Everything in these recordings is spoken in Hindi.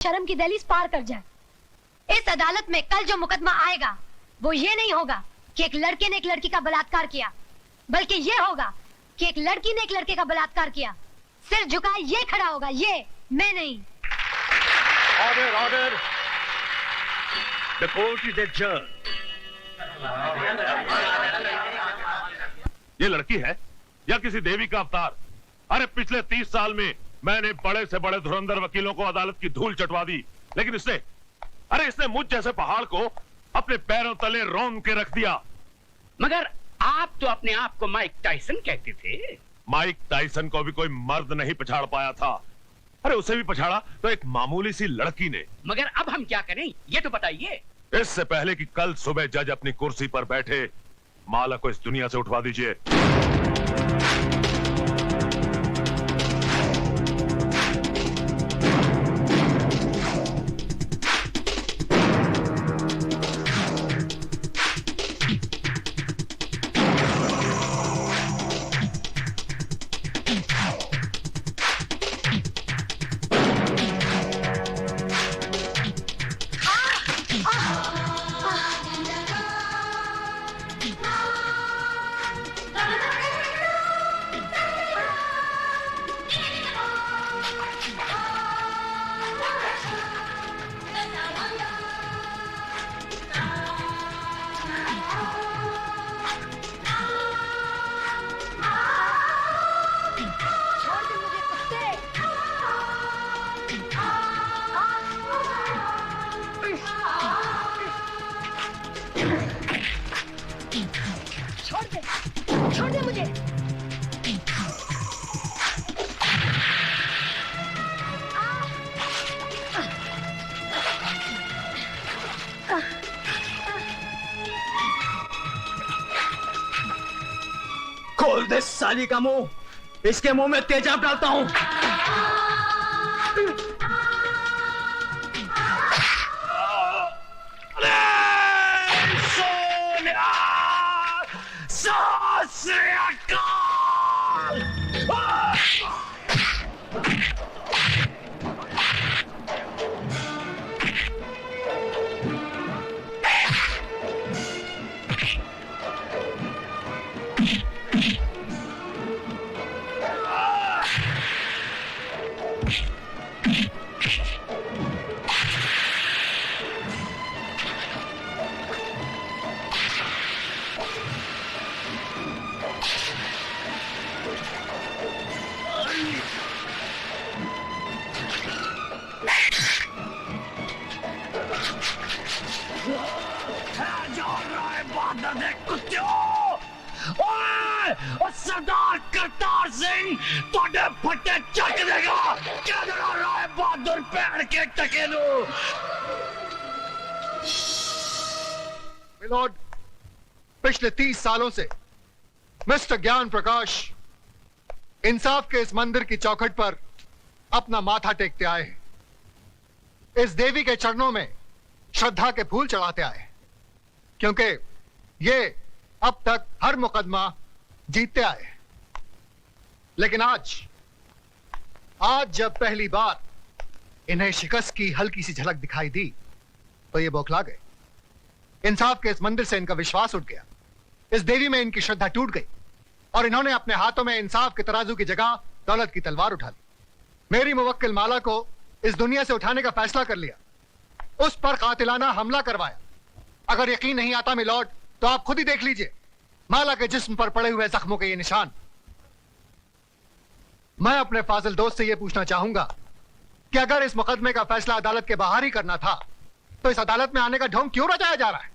शर्म की दहलीज पार कर जाए। इस अदालत में कल जो मुकदमा आएगा वो ये नहीं होगा कि एक लड़के ने एक लड़की का बलात्कार किया, बल्कि ये होगा कि एक लड़की ने एक लड़के का बलात्कार किया। सिर झुकाए ये खड़ा होगा, ये मैं नहीं। Order order, the court is adjourned. ये लड़की है या किसी देवी का अवतार? अरे पिछले 30 साल में मैंने बड़े से बड़े धुरंधर वकीलों को अदालत की धूल चटवा दी, लेकिन इसने मुझ जैसे पहाड़ को अपने पैरों तले रौंद के रख दिया। मगर आप तो अपने आप को माइक टाइसन कहते थे। माइक टाइसन को भी कोई मर्द नहीं पछाड़ पाया था। अरे उसे भी पछाड़ा तो एक मामूली सी लड़की ने। मगर अब हम क्या करें ये तो बताइए। इससे पहले कि कल सुबह जज अपनी कुर्सी पर बैठे, माला को इस दुनिया से उठवा दीजिए। छोड़ दे मुझे। खोल दे साली का मुंह, इसके मुंह में तेजाब डालता हूं। सरदार करतार सिंह तोड़े फटे चक देगा। क्या राय बहादुर पैर के टकेलू। मिलॉर्ड, पिछले 30 सालों से मिस्टर ज्ञान प्रकाश इंसाफ के इस मंदिर की चौखट पर अपना माथा टेकते आए हैं। इस देवी के चरणों में श्रद्धा के फूल चढ़ाते आए, क्योंकि ये अब तक हर मुकदमा जीतते आए। लेकिन आज जब पहली बार इन्हें शिकस्त की हल्की सी झलक दिखाई दी तो ये बौखला गए। इंसाफ के इस मंदिर से इनका विश्वास उठ गया, इस देवी में इनकी श्रद्धा टूट गई और इन्होंने अपने हाथों में इंसाफ के तराजू की जगह दौलत की तलवार उठा ली। मेरी मुवक्किल माला को इस दुनिया से उठाने का फैसला कर लिया, उस पर कातिलाना हमला करवाया। अगर यकीन नहीं आता मिलॉर्ड तो आप खुद ही देख लीजिए माला के जिस्म पर पड़े हुए जख्मों के ये निशान। मैं अपने फाजिल दोस्त से यह पूछना चाहूंगा कि अगर इस मुकदमे का फैसला अदालत के बाहर ही करना था तो इस अदालत में आने का ढोंग क्यों रचाया जा रहा है?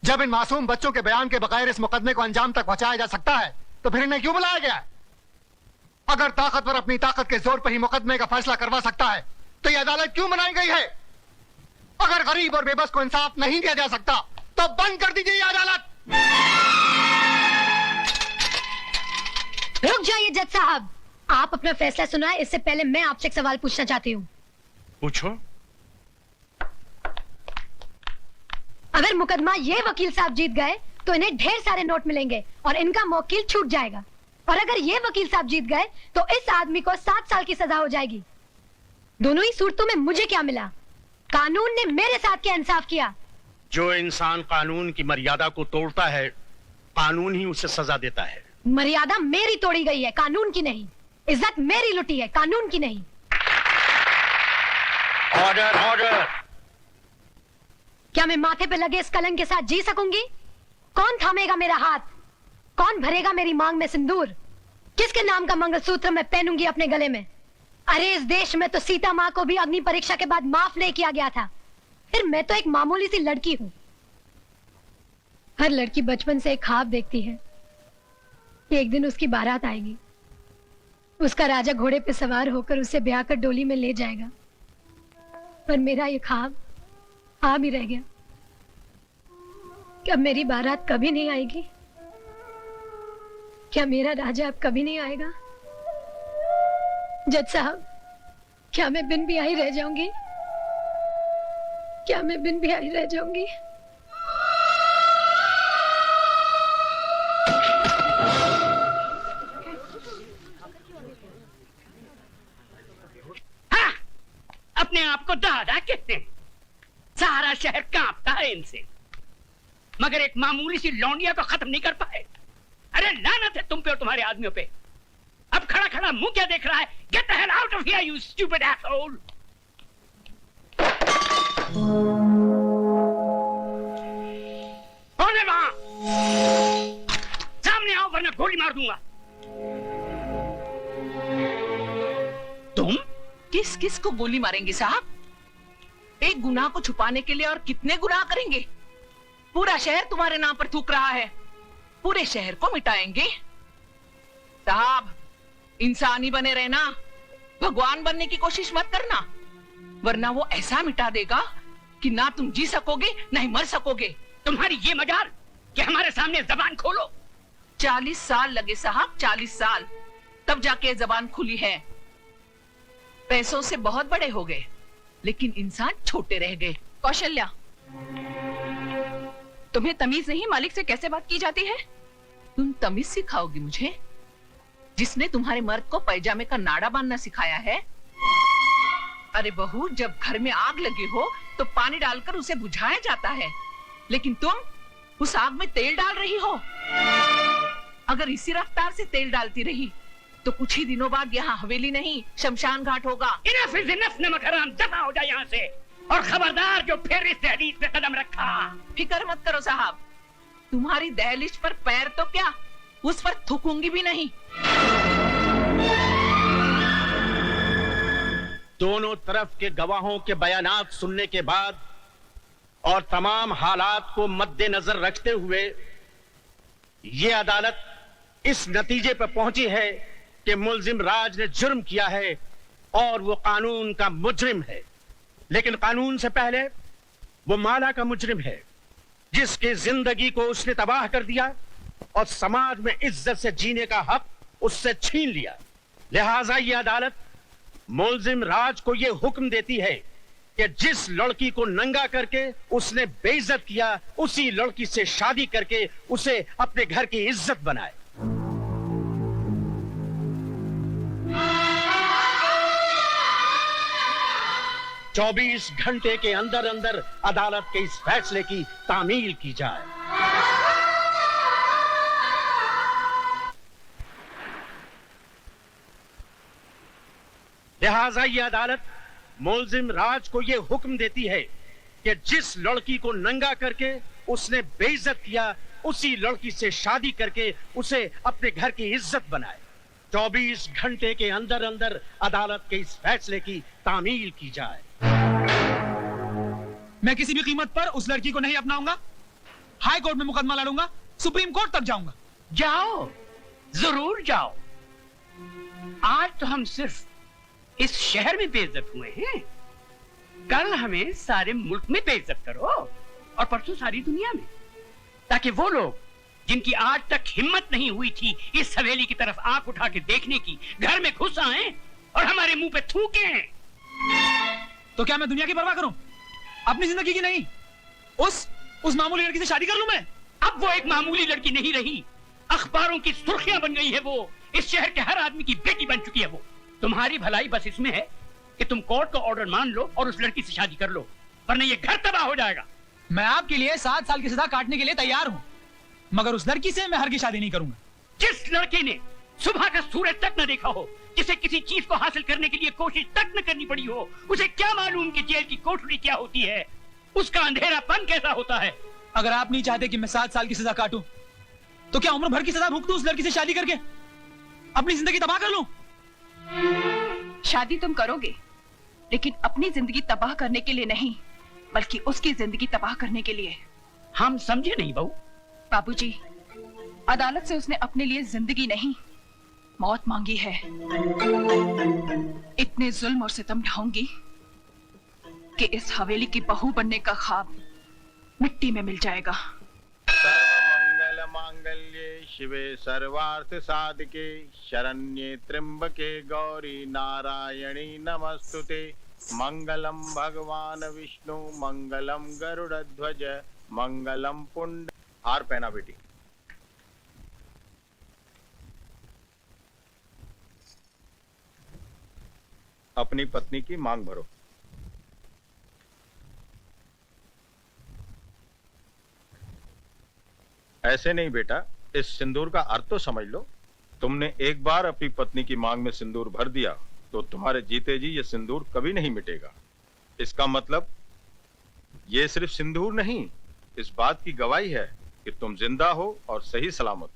जब इन मासूम बच्चों के बयान के बगैर इस मुकदमे को अंजाम तक पहुंचाया जा सकता है तो फिर इन्हें क्यों बुलाया गया है? अगर ताकतवर अपनी ताकत के जोर पर ही मुकदमे का फैसला करवा सकता है तो यह अदालत क्यों बनाई गई है? अगर गरीब और बेबस को इंसाफ नहीं दिया जा सकता तो बंद कर दीजिए यह अदालत। रुक जाइए जज साहब, आप अपना फैसला सुनाए इससे पहले मैं आपसे एक सवाल पूछना चाहती हूँ। पूछो। अगर मुकदमा ये वकील साहब जीत गए तो इन्हें ढेर सारे नोट मिलेंगे और इनका मौकिल छूट जाएगा, और अगर ये वकील साहब जीत गए तो इस आदमी को 7 साल की सजा हो जाएगी। दोनों ही सूरतों में मुझे क्या मिला? कानून ने मेरे साथ क्या इंसाफ किया? जो इंसान कानून की मर्यादा को तोड़ता है, कानून ही उसे सजा देता है। मर्यादा मेरी तोड़ी गई है, कानून की नहीं। इज्जत मेरी लुटी है, कानून की नहीं। Order, order. क्या मैं माथे पे लगे इस कलंक के साथ जी सकूंगी? कौन थामेगा मेरा हाथ? कौन भरेगा मेरी मांग में सिंदूर? किसके नाम का मंगलसूत्र मैं पहनूंगी अपने गले में? अरे इस देश में तो सीता माँ को भी अग्नि परीक्षा के बाद माफ नहीं किया गया था। फिर मैं तो एक मामूली सी लड़की हूं। हर लड़की बचपन से एक ख्वाब देखती है कि एक दिन उसकी बारात आएगी, उसका राजा घोड़े पे सवार होकर उसे ब्याह कर डोली में ले जाएगा। पर मेरा ये ख्वाब ख्वाब ही रह गया। क्या मेरी बारात कभी नहीं आएगी? क्या मेरा राजा अब कभी नहीं आएगा? जज साहब, क्या मैं बिन ब्याही रह जाऊंगी? क्या मैं बिन ब्याही रह जाऊंगी? हाँ, अपने आप को दादा कहते हैं। सारा शहर कांपता है इनसे, मगर एक मामूली सी लौंडिया को खत्म नहीं कर पाए। अरे लानत है तुम पे और तुम्हारे आदमियों पे। अब खड़ा खड़ा मुंह क्या देख रहा है? Get the hell out of here you stupid asshole. कौन है वहां? सामने आओ वरना गोली मार दूंगा। तुम किस किस को गोली मारेंगे साहब? एक गुनाह को छुपाने के लिए और कितने गुनाह करेंगे? पूरा शहर तुम्हारे नाम पर थूक रहा है। पूरे शहर को मिटाएंगे? साहब, इंसानी बने रहना, भगवान बनने की कोशिश मत करना, वरना वो ऐसा मिटा देगा कि ना तुम जी सकोगे ना ही मर सकोगे। तुम्हारी ये मजाल कि हमारे सामने जबान खोलो। 40 साल लगे साहब, 40 साल, तब जाके जबान खुली है। पैसों से बहुत बड़े हो गए, लेकिन इंसान छोटे रह गए। कौशल्या, तुम्हें तमीज नहीं मालिक से कैसे बात की जाती है? तुम तमीज सिखाओगी मुझे? जिसने तुम्हारे मर्द को पैजामे का नाड़ा बांधना सिखाया है? अरे बहू, जब घर में आग लगी हो तो पानी डालकर उसे बुझाया जाता है, लेकिन तुम उस आग में तेल डाल रही हो। अगर इसी रफ्तार से तेल डालती रही तो कुछ ही दिनों बाद यहाँ हवेली नहीं शमशान घाट होगा। इनफ इज इनफ, नमक हराम, दफा हो जाए यहाँ से। और खबरदार जो फिर इस दहलीज पे कदम रखा। फिक्र मत करो साहब, तुम्हारी दहलीज पर पैर तो क्या, उस पर थूकूंगी भी नहीं। दोनों तरफ के गवाहों के बयानात सुनने के बाद और तमाम हालात को मद्देनजर रखते हुए ये अदालत इस नतीजे पर पहुंची है कि मुल्जिम राज ने जुर्म किया है और वो कानून का मुजरिम है। लेकिन कानून से पहले वो माला का मुजरिम है, जिसकी जिंदगी को उसने तबाह कर दिया और समाज में इज्जत से जीने का हक उससे छीन लिया। लिहाजा ये अदालत मुल्जिम राज को ये हुक्म देती है कि जिस लड़की को नंगा करके उसने बेइज्जत किया, उसी लड़की से शादी करके उसे अपने घर की इज्जत बनाए। चौबीस घंटे के अंदर अंदर अदालत के इस फैसले की तामील की जाए। लिहाजा यह अदालत मुल्जिम राज को यह हुक्म देती है कि जिस लड़की को नंगा करके उसने बेइज्जत किया, उसी लड़की से शादी करके उसे अपने घर की इज्जत बनाए। 24 घंटे के अंदर अंदर अदालत के इस फैसले की तामील की जाए। मैं किसी भी कीमत पर उस लड़की को नहीं अपनाऊंगा। हाई कोर्ट में मुकदमा लड़ूंगा, सुप्रीम कोर्ट तक जाऊंगा। जाओ, जरूर जाओ। आज तो हम सिर्फ इस शहर में बेइज्जत हुए हैं, कल हमें सारे मुल्क में बेइज्जत करो और परसों सारी दुनिया में, ताकि वो लोग जिनकी आज तक हिम्मत नहीं हुई थी इस हवेली की तरफ आंख उठा के देखने की, घर में घुस आए और हमारे मुंह पे थूके। तो क्या मैं दुनिया की परवाह करूं, अपनी जिंदगी की नहीं? उस मामूली लड़की से शादी कर लूं मैं? अब वो एक मामूली लड़की नहीं रही, अखबारों की सुर्खियां बन गई है वो। इस शहर के हर आदमी की बेटी बन चुकी है वो। तुम्हारी भलाई बस इसमें है कि तुम कोर्ट का ऑर्डर मान लो और उस लड़की से शादी कर लो, वरना ये घर तबाह हो जाएगा। मैं आपके लिए 7 साल की सजा काटने के लिए तैयार हूँ, मगर उस लड़की से मैं हरगिज़ शादी नहीं करूंगा। जिस लड़के ने सुबह का सूरज तक न देखा हो, जिसे किसी चीज को हासिल करने के लिए कोशिश तक न करनी पड़ी हो, उसे क्या मालूम कि जेल की कोठरी क्या होती है, उसका अंधेरापन कैसा होता है। अगर आप नहीं चाहते कि मैं 7 साल की सजा काटूं, तो क्या उम्र भर की सजा भुगतूं उस लड़की से शादी करके, अपनी जिंदगी तबाह कर लूं? शादी तुम करोगे, लेकिन अपनी जिंदगी तबाह करने के लिए नहीं, बल्कि उसकी जिंदगी तबाह करने के लिए। हम समझे नहीं बहू। बाबूजी, अदालत से उसने अपने लिए जिंदगी नहीं, मौत मांगी है। इतने जुल्म और सितम ढाऊंगी कि इस हवेली की बहू बनने का ख्वाब मिट्टी में मिल जाएगा। मंगल मांगल्ये शिवे सर्वार्थ साधके शरण्ये त्र्यंबके गौरी नारायणी नमस्तुते। मंगलम भगवान विष्णु मंगलम गरुड़ध्वज मंगलम पुंड। हार पहना बेटी। अपनी पत्नी की मांग भरो। ऐसे नहीं बेटा, इस सिंदूर का अर्थ तो समझ लो। तुमने एक बार अपनी पत्नी की मांग में सिंदूर भर दिया तो तुम्हारे जीते जी ये सिंदूर कभी नहीं मिटेगा। इसका मतलब ये सिर्फ सिंदूर नहीं, इस बात की गवाही है कि तुम जिंदा हो और सही सलामत।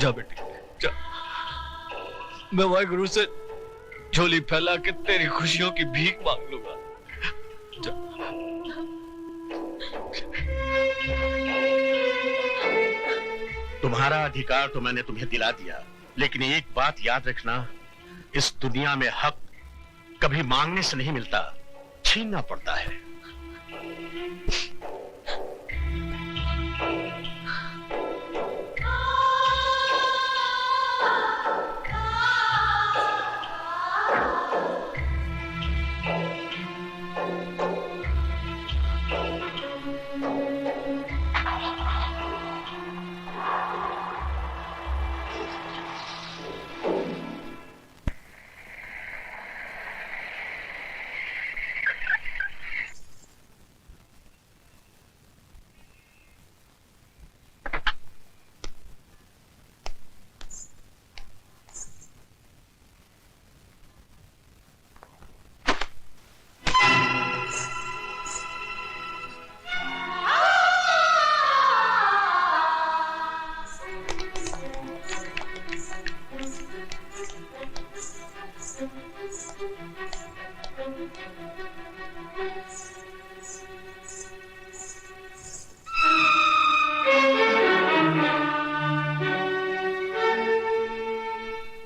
जा बेटी जा, मैं वाहिगुरु से झोली फैला के तेरी खुशियों की भीख मांग लूंगा। जा। तुम्हारा अधिकार तो मैंने तुम्हें दिला दिया, लेकिन एक बात याद रखना, इस दुनिया में हक कभी मांगने से नहीं मिलता, छीनना पड़ता है।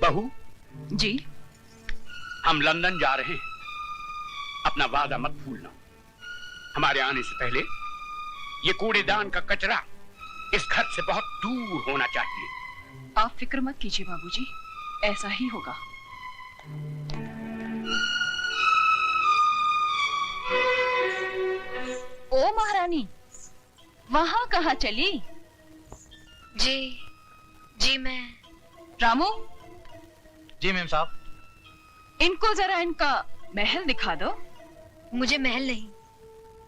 बहू जी, हम लंदन जा रहे हैं, अपना वादा मत भूलना। हमारे आने से पहले ये कूड़ेदान का कचरा इस घर से बहुत दूर होना चाहिए। आप फिक्र मत कीजिए बाबूजी, ऐसा ही होगा। ओ महारानी, वहां कहाँ चली? जी मैं। रामू, जी मैम साहब। इनको जरा इनका महल दिखा दो। मुझे महल नहीं,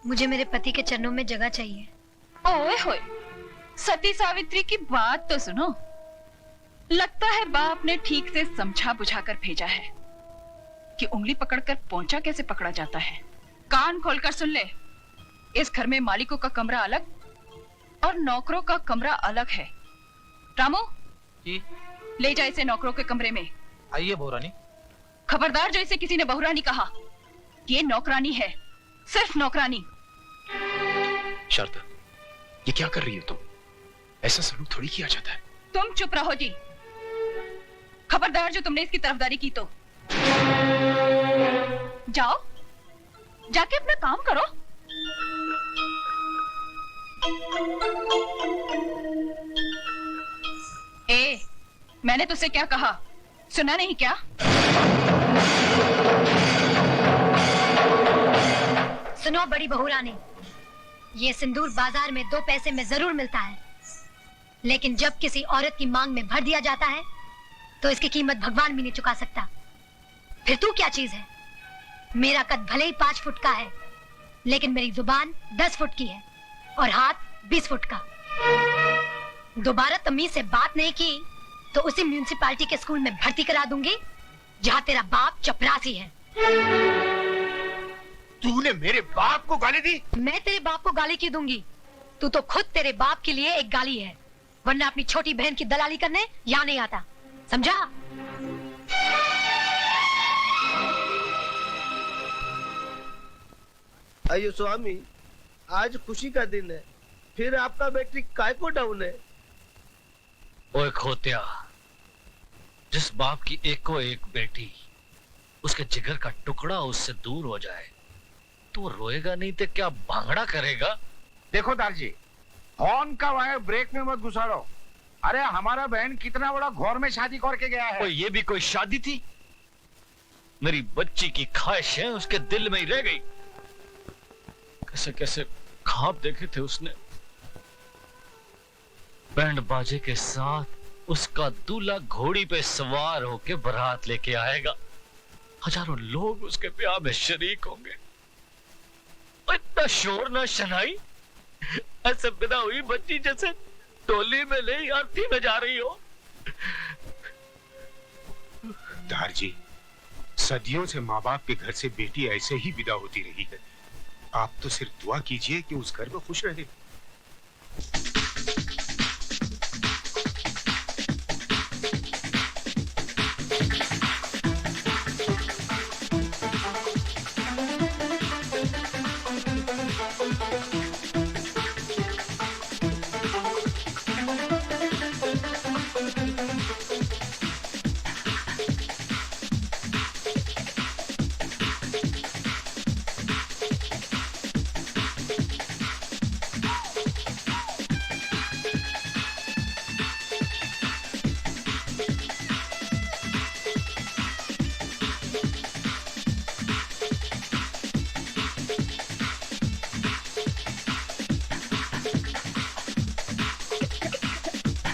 मुझे मेरे पति के चरणों में जगह चाहिए। ओए होए, सती सावित्री की बात तो सुनो। लगता है बाप ने ठीक से समझा बुझा कर भेजा है कि उंगली पकड़कर पोंछा कैसे पकड़ा जाता है। कान खोलकर सुन ले, इस घर में मालिकों का कमरा अलग और नौकरों का कमरा अलग है। रामू जी, ले जा इसे नौकरों के कमरे में। आइए बहुरानी। खबरदार जो इसे किसी ने बहुरानी कहा, ये नौकरानी है, सिर्फ नौकरानी। शारदा, ये क्या कर रही हो तुम? ऐसा सलूक थोड़ी किया जाता है। तुम चुप रहो जी। खबरदार जो तुमने इसकी तरफदारी की तो जाओ, जाके अपना काम करो। ए, मैंने तुझसे क्या कहा? सुना नहीं क्या? सुनो बड़ी बहू रानी, ये सिंदूर बाजार में 2 पैसे में जरूर मिलता है, लेकिन जब किसी औरत की मांग में भर दिया जाता है तो इसकी कीमत भगवान भी नहीं चुका सकता। फिर तू क्या चीज है? मेरा कद भले ही 5 फुट का है, लेकिन मेरी जुबान 10 फुट की है और हाथ 20 फुट का। दोबारा तमीज से बात नहीं की तो उसी म्यूनिसिपालिटी के स्कूल में भर्ती करा दूंगी जहाँ तेरा बाप चपरासी है। तूने मेरे बाप को गाली दी? मैं तेरे बाप को गाली क्यों दूंगी? तू तो खुद तेरे बाप के लिए एक गाली है, वरना अपनी छोटी बहन की दलाली करने यहाँ नहीं आता, समझा? अयो स्वामी, आज खुशी का दिन है, फिर आपका बैटरी काय को डाउन है? ओए खोतिया, जिस बाप की एको एक बेटी उसके जिगर का टुकड़ा उससे दूर हो जाए तो वो रोएगा नहीं तो क्या भांगड़ा करेगा? देखो दारजी, हॉर्न का वायर ब्रेक में मत घुसाड़ो। अरे हमारा बहन कितना बड़ा घौर में शादी करके गया है। ये भी कोई शादी थी? मेरी बच्ची की ख्वाहिशें उसके दिल में ही रह गई। कैसे कैसे ख्वाब देखे थे उसने, बैंड बाजे के साथ उसका दूल्हा घोड़ी पे सवार होके बारात लेके आएगा, हजारों लोग उसके ब्याह में शरीक होंगे। इतना शोर ना शनाई, ऐसे बिना हुई बच्ची जैसे टोली में नहीं आरती में जा रही हो। दारजी, सदियों से माँ बाप के घर से बेटी ऐसे ही विदा होती रही है। आप तो सिर्फ दुआ कीजिए कि उस घर में खुश रहे।